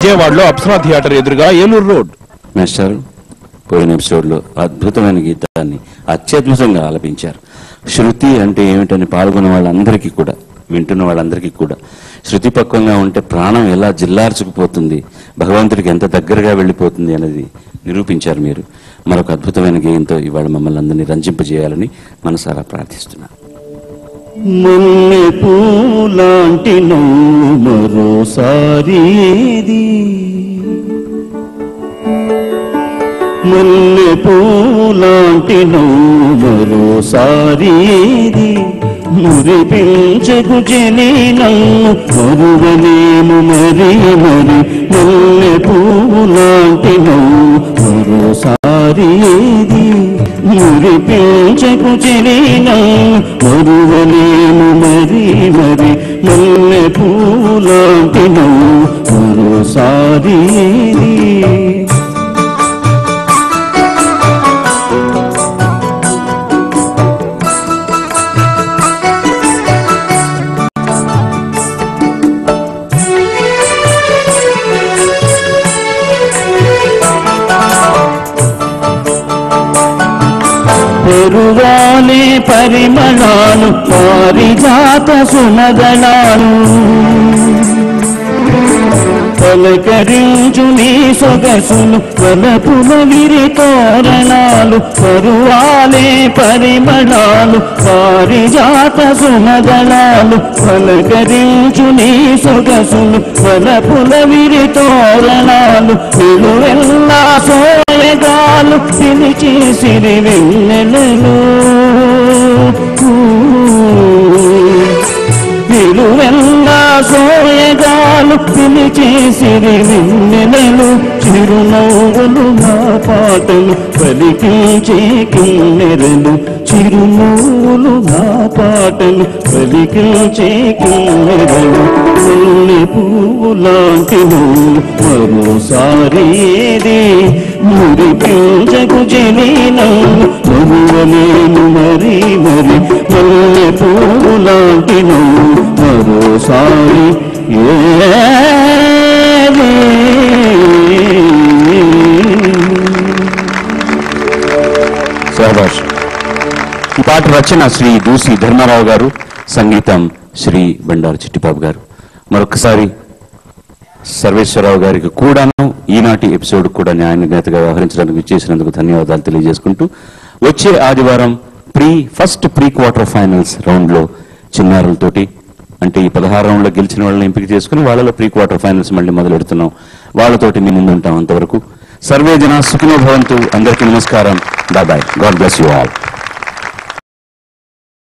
విజయవాడలో అప్సరా థియేటర్ ఎదురుగా Eluru road. Master పోయిన ఎపిసోడ్లో అద్భుతమైన గీతాన్ని అత్యద్భుతంగా ఆలపించారు. శృతి అంటే ఏమిటని పాల్గొన్న వాళ్ళందరికీ కూడా, వింటున్న వాళ్ళందరికీ కూడా శృతి పక్వంగా ఉంటే ప్రాణం ఎలా జిల్లార్చుకుపోతుంది, భగవంతుడికి ఎంత దగ్గరగా వెళ్ళిపోతుంది అనేది నిరూపించారు మీరు. మరొక అద్భుతమైన గేయంతో ఇవాళ మమ్మల్ని అందరినీ రంజింపజేయాలని మనసారా ప్రార్థిస్తున్నాను. మల్లె పూలాంటి నువ్వు మరోసారి ఏది, మల్లె పూలాంటి నువ్వు మరోసారి ఏది, మురిపించకు చెలి నన్ను మరువలేము మరి మరి, మల్లె పూలాంటి నువ్వు మరోసారి ఏది, మురిపించకు చెలి నన్ను మరువలేము మరి మరి, మల్లె పూలాంటి నువ్వు మరోసారి ఏది. పరువాలే పరిమళాలు పారిజాత సుమగళాలు, పలకరించు నీ సొగసులు వలపుల విరి తోరణాలు, పరువాలే పరిమళాలు పారిజాత సుమగళాలు, పలకరించు నీ సొగసులు వలపుల విరి తోరణాలు, నిలువెల్లా సోయగాలు పిలిచి సిరి వెన్నెలలు, నిలువెల్లా సోయగాలు పిలిచి సిరి వెన్నెలలు, చిరునవ్వులు నా పాటలు పలికించే కిన్నెరలు, చిరునవ్వులు నా పాటలు పలికించే కిన్నెరలు, మల్లె పువ్వులాంటి నువ్వు మరోసారి ఏది, మురిపించకు చెలి నన్ను మరువలేను మరి మరి, మల్లె పువ్వులాంటి నువ్వు మరోసారి ఏది. సహబాష్. ఈ పాట రచన శ్రీ దూసి ధర్మారావు గారు, సంగీతం శ్రీ బండారు చిట్టిబాబు గారు. మరొకసారి సర్వేశ్వరరావు గారికి కూడాను ఈనాటి ఎపిసోడ్ కూడా న్యాయనిర్ణేతగా వ్యవహరించడానికి విచ్చేసినందుకు ధన్యవాదాలు తెలియజేసుకుంటూ, వచ్చే ఆదివారం ఫస్ట్ ప్రీ క్వార్టర్ ఫైనల్స్ రౌండ్లో చిన్నారులతోటి, అంటే ఈ 16 రౌండ్లో గెలిచిన వాళ్ళని ఎంపిక చేసుకుని వాళ్ళలో ప్రీ క్వార్టర్ ఫైనల్స్ మళ్ళీ మొదలెడుతున్నాం. వాళ్ళతోటి మీ ముందు ఉంటాం. అంతవరకు సర్వే జన సుఖినో భవంతు. అందరికీ నమస్కారం. Bye bye. God bless you all.